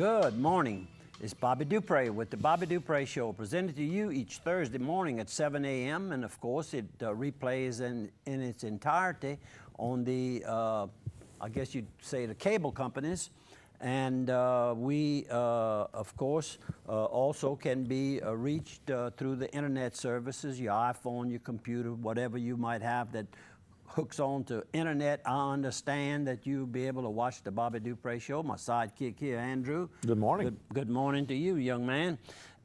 Good morning. It's Bobby Dupre with the Bobby Dupre Show, presented to you each Thursday morning at 7 a.m. And of course, it replays in its entirety on the, I guess you'd say, the cable companies. And we, of course, also can be reached through the internet services, your iPhone, your computer, whatever you might have that hooks on to internet. I understand that you'll be able to watch the Bobby Dupre Show. My sidekick here, Andrew. Good morning. Good morning to you, young man.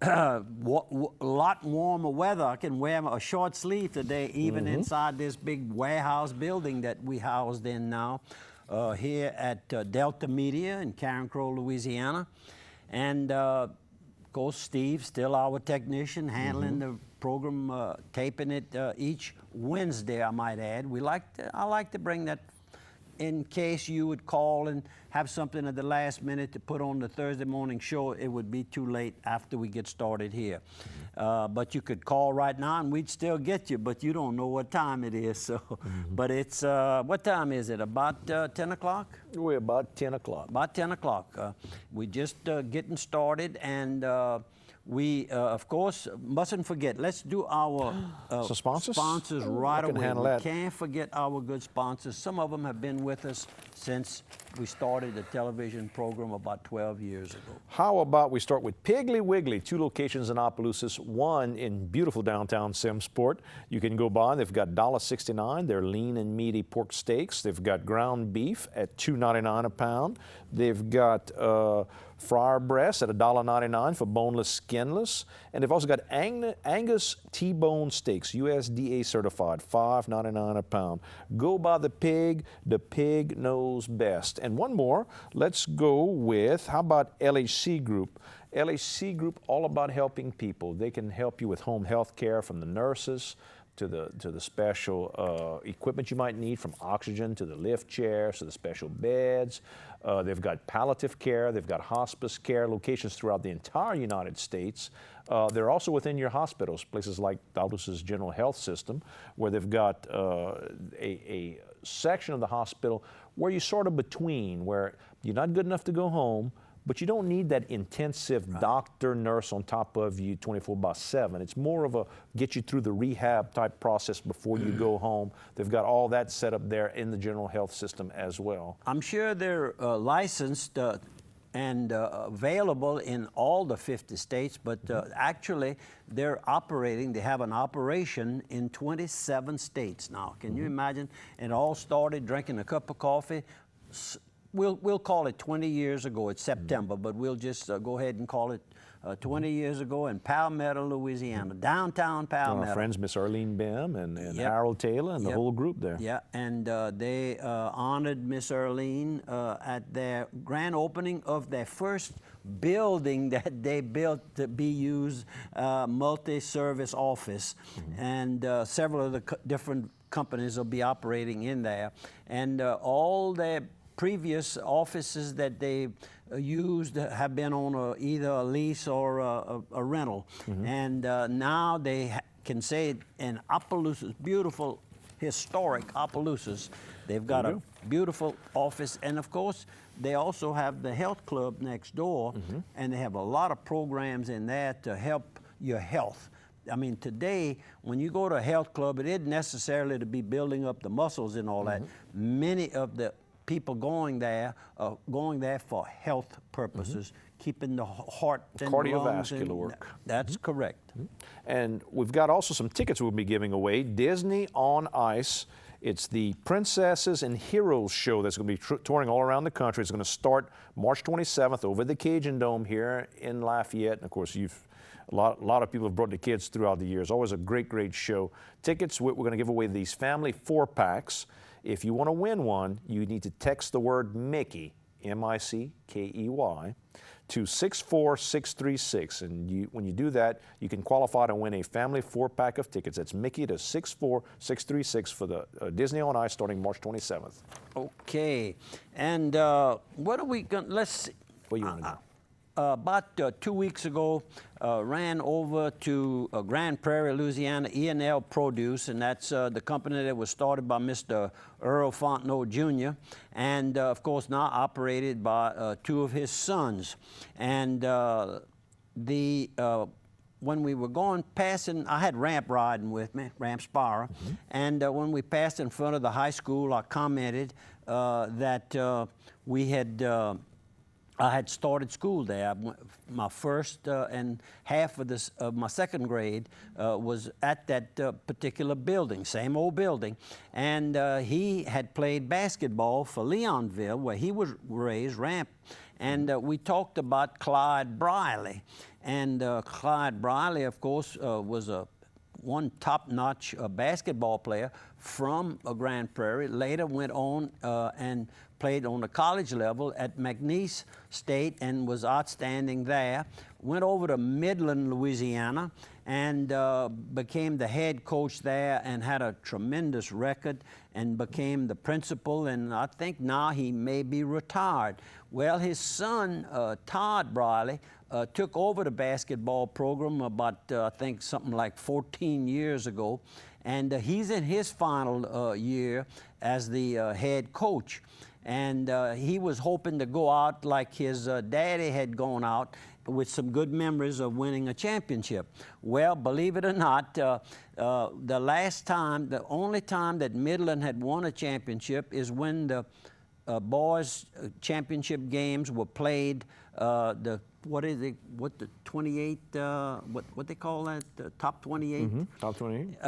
A lot warmer weather. I can wear a short sleeve today, even inside this big warehouse building that we housed in now, here at Delta Media in Karen Crow, Louisiana. And of course, Steve, still our technician, handling the program, taping it each Wednesday, I might add. I like to bring that in case you would call and have something at the last minute to put on the Thursday morning show. It would be too late after we get started here. But you could call right now and we'd still get you, but you don't know what time it is. So, but it's, what time is it? About 10 o'clock? We're about 10 o'clock. About 10 o'clock. We're just getting started, and we, of course, mustn't forget, let's do our sponsors right away. We can't forget our good sponsors. Some of them have been with us since we started the television program about 12 years ago. How about we start with Piggly Wiggly, 2 locations in Opelousas, one in beautiful downtown Simsport. You can go by. They've got $1.69. They're lean and meaty pork steaks. They've got ground beef at $2.99 a pound. They've got fryer breasts at $1.99 for boneless, skinless. And they've also got Angus T-bone steaks, USDA certified, $5.99 a pound. Go by the pig knows best. And one more, let's go with, how about LHC Group? LHC Group, all about helping people. They can help you with home health care, from the nurses to the special equipment you might need, from oxygen to the lift chairs to the special beds. They've got palliative care. They've got hospice care locations throughout the entire United States. They're also within your hospitals, places like Opelousas General Health System, where they've got a section of the hospital where you're sort of between, where you're not good enough to go home, but you don't need that intensive doctor, nurse on top of you 24/7. It's more of a get you through the rehab type process before you go home. They've got all that set up there in the general health system as well. I'm sure they're licensed and available in all the 50 states, but actually they're operating, they have an operation in 27 states now. Can you imagine? It all started drinking a cup of coffee. We'll call it 20 years ago. It's September, but we'll just go ahead and call it 20 years ago in Palmetto, Louisiana, downtown Palmetto. Our friends, Miss Arlene Bim and Harold Taylor and the whole group there. Yeah, and they honored Miss Arlene at their grand opening of their first building that they built to be used, multi-service office. And several of the different companies will be operating in there. And all their previous offices that they used have been on either a lease or a rental. And now they can say in Opelousas, beautiful, historic Opelousas, they've got a beautiful office. And of course, they also have the health club next door, and they have a lot of programs in there to help your health. I mean, today, when you go to a health club, it isn't necessarily to be building up the muscles and all that. Many of the people going there for health purposes, keeping the heart and cardiovascular work. That's correct. And we've got also some tickets we'll be giving away. Disney on Ice. It's the Princesses and Heroes show that's going to be touring all around the country. It's going to start March 27th over the Cajun Dome here in Lafayette. And of course, a lot of people have brought the kids throughout the years. Always a great, great show. Tickets, we're going to give away these family 4-packs. If you want to win one, you need to text the word Mickey, M-I-C-K-E-Y, to 64636. And when you do that, you can qualify to win a family 4-pack of tickets. That's Mickey to 64636 for the Disney on Ice starting March 27th. Okay. And what are we going to, let's see. What do you want to do? about 2 weeks ago, ran over to Grand Prairie, Louisiana, E&L Produce, and that's the company that was started by Mr. Earl Fontenot Jr., and of course now operated by 2 of his sons. And when we were passing, I had Ramp riding with me, Ramp Spira, and when we passed in front of the high school, I commented that we had I had started school there. My first and half of my second grade was at that particular building, same old building. And he had played basketball for Leonville, where he was raised, Ramp. And we talked about Clyde Briley. And Clyde Briley, of course, was one top-notch basketball player from Grand Prairie. Later went on and played on the college level at McNeese State and was outstanding there. Went over to Midland, Louisiana, and became the head coach there and had a tremendous record and became the principal, and I think now he may be retired. Well, his son, Todd Briley, took over the basketball program about, I think, something like 14 years ago, and he's in his final year as the head coach. And he was hoping to go out like his daddy had gone out, with some good memories of winning a championship. Well, believe it or not, the only time that Midland had won a championship is when the boys' championship games were played. The 28? What they call that? The top 28? Top 28.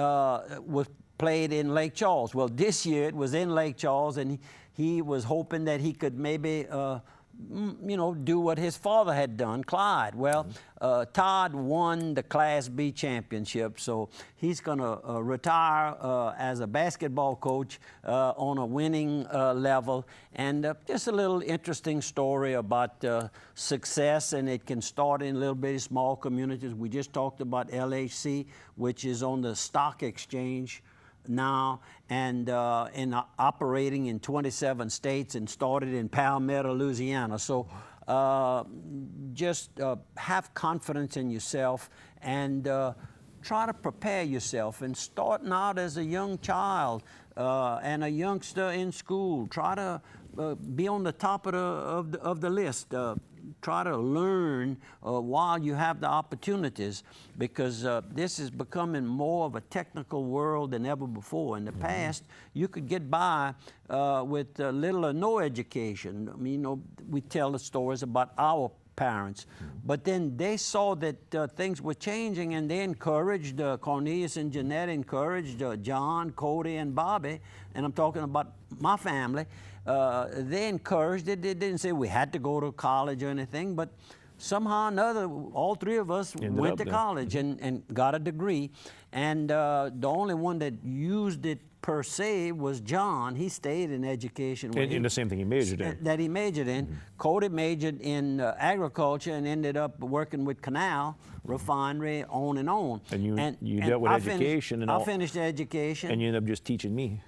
Was played in Lake Charles. Well, this year it was in Lake Charles, and he was hoping that he could maybe you know, do what his father had done, Clyde. Well, Todd won the Class B championship, so he's going to retire as a basketball coach on a winning level. And just a little interesting story about success, and it can start in little bitty small communities. We just talked about LHC, which is on the stock exchange now, and operating in 27 states, and started in Palmetto, Louisiana. So just have confidence in yourself, and try to prepare yourself. And starting out as a young child and a youngster in school, try to be on the top of the list. Try to learn while you have the opportunities, because this is becoming more of a technical world than ever before. In the past, you could get by with little or no education. I mean, you know, we tell the stories about our parents, but then they saw that things were changing, and they encouraged, Cornelius and Jeanette encouraged John, Cody, and Bobby, and I'm talking about my family. They encouraged it. They didn't say we had to go to college or anything, but somehow or another, all 3 of us went to college and got a degree. And the only one that used it per se was John. He stayed in education. In the same thing he majored in. That he majored in. Cody majored in agriculture and ended up working with canal, refinery, on and on. And you dealt with education. I finished education. And you ended up just teaching me.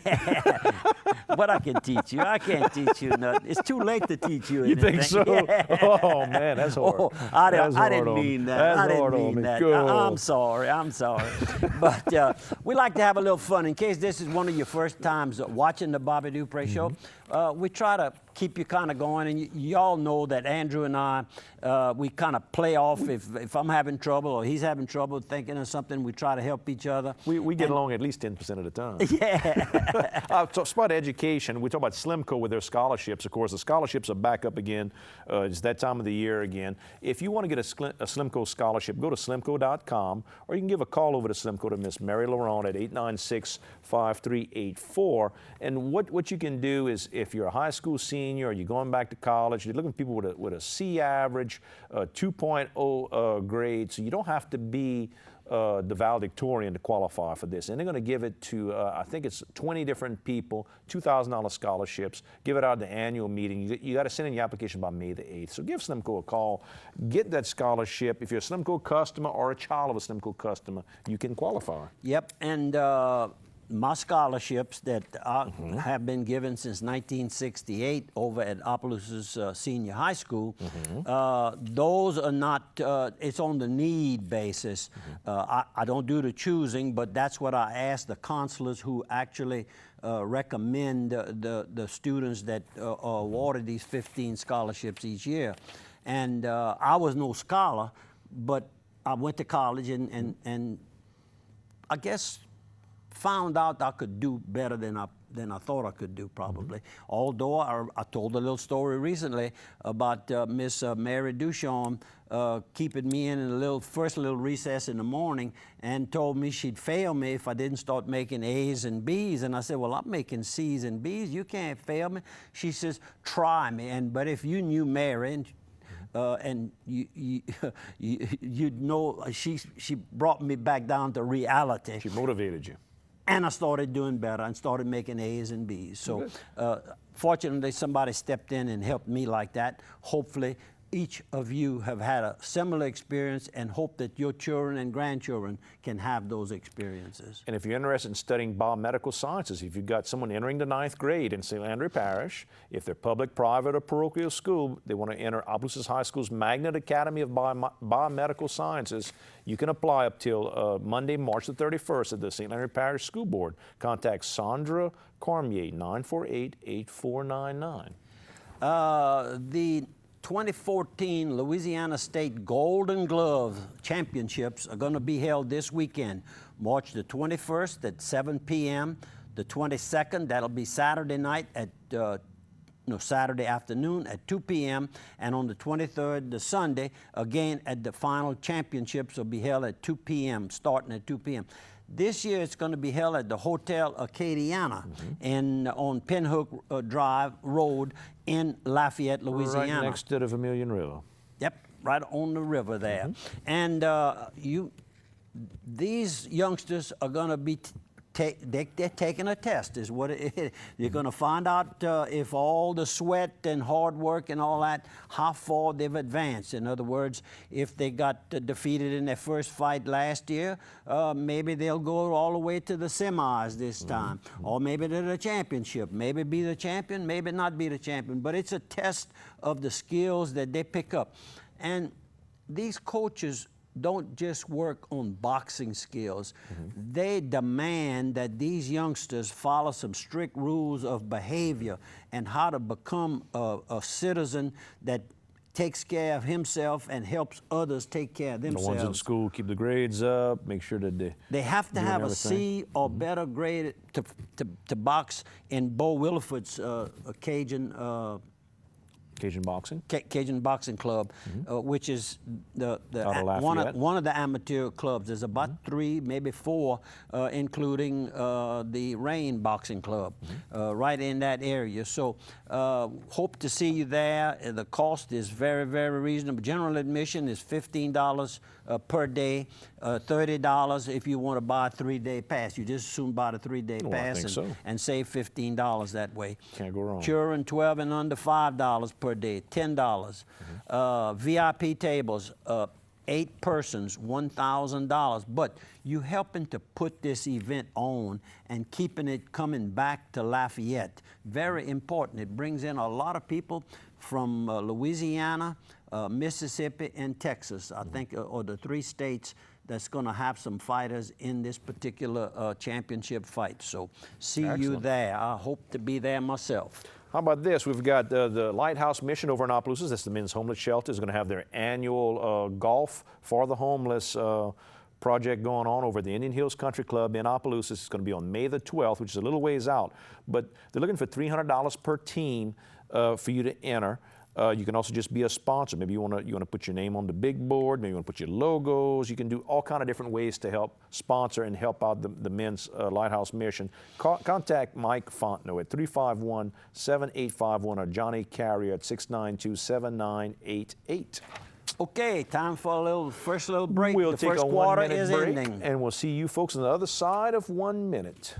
Yeah, but I can teach you. I can't teach you nothing. It's too late to teach you anything. You think so? Yeah. Oh, man, that's hard. Oh, I didn't mean that. I didn't mean that. I'm sorry. I'm sorry. But we like to have a little fun. In case this is one of your first times watching the Bobby Dupree Show, we try to keep you kind of going. And y'all know that Andrew and I, we kind of play off. If I'm having trouble or he's having trouble thinking of something, we try to help each other. We get along at least 10% of the time. Yeah. So about education, we talk about Slimco with their scholarships. Of course, the scholarships are back up again. It's that time of the year again. If you want to get a Slimco scholarship, go to slimco.com, or you can give a call over to Slimco to Miss Mary Laurent at 896-5384. And what you can do is, if you're a high school senior or you're going back to college, you're looking for people with a C average, 2.0 grade, so you don't have to be the valedictorian to qualify for this. And they're going to give it to, I think it's 20 different people, $2,000 scholarships, give it out at the annual meeting. You got to send in your application by May the 8th. So give Slimco a call, get that scholarship. If you're a Slimco customer or a child of a Slimco customer, you can qualify. Yep, and my scholarships that have been given since 1968 over at Opelousas Senior High School, those are not, it's on the need basis. I don't do the choosing, but that's what I ask the counselors who actually recommend the students that are awarded these 15 scholarships each year. And I was no scholar, but I went to college and I guess found out I could do better than I thought I could do, probably. Although I told a little story recently about Miss Mary Duchamp keeping me in a first little recess in the morning and told me she'd fail me if I didn't start making A's and B's. And I said, well, I'm making C's and B's. You can't fail me. She says, try me. But if you knew Mary, and you'd know, she brought me back down to reality. She motivated you. And I started doing better and started making A's and B's. So fortunately, somebody stepped in and helped me like that. Hopefully, each of you have had a similar experience and hope that your children and grandchildren can have those experiences. And if you're interested in studying biomedical sciences, if you've got someone entering the 9th grade in St. Landry Parish, if they're public, private, or parochial school, they want to enter Opelousas High School's Magnet Academy of Biomedical Sciences, you can apply up till Monday, March the 31st at the St. Landry Parish School Board. Contact Sandra Cormier, 948-8499. The 2014 Louisiana State Golden Glove Championships are going to be held this weekend, March the 21st at 7 p.m., the 22nd, that'll be Saturday night at, Saturday afternoon at 2 p.m., and on the 23rd, the Sunday, again at the final championships will be held at 2 p.m., starting at 2 p.m. This year it's going to be held at the Hotel Acadiana on Pinhook Drive Road in Lafayette, Louisiana. Right next to the Vermilion River. Yep, right on the river there. And these youngsters are going to be they're taking a test, is what it is. You're going to find out if all the sweat and hard work and all that, how far they've advanced. In other words, if they got defeated in their first fight last year, maybe they'll go all the way to the semis this time, or maybe to the championship. Maybe be the champion, maybe not be the champion. But it's a test of the skills that they pick up. And these coaches don't just work on boxing skills. They demand that these youngsters follow some strict rules of behavior and how to become a citizen that takes care of himself and helps others take care of themselves. The ones in school keep the grades up, make sure that they have to have a C or better grade to box in Bo Williford's Cajun Boxing Club, which is one of the amateur clubs. There's about 3, maybe 4, including the Rain Boxing Club, right in that area. So hope to see you there. The cost is very, very reasonable. General admission is $15 per day, $30 if you want to buy a 3-day pass. You just assume buy the 3-day pass and save $15 that way. Can't go wrong. Children 12 and under, $5 per day, $10. VIP tables, 8 persons, $1,000. But you helping to put this event on and keeping it coming back to Lafayette. Very important. It brings in a lot of people from Louisiana, Mississippi, and Texas, I think, are the 3 states that's going to have some fighters in this particular championship fight. So see you there. I hope to be there myself. How about this? We've got the Lighthouse Mission over in Opelousas. That's the men's homeless shelter. Is going to have their annual golf for the homeless project going on over at the Indian Hills Country Club in Opelousas. It's going to be on May the 12th, which is a little ways out. But they're looking for $300 per team for you to enter. You can also just be a sponsor. Maybe you want to put your name on the big board. Maybe you want to put your logos. You can do all kind of different ways to help sponsor and help out the men's Lighthouse Mission. Contact Mike Fontenot at 351-7851 or Johnny Carrier at 692-7988. Okay, time for a first little break. We'll the take first a quarter 1-minute is break, ending. and we'll see you folks on the other side of 1 minute.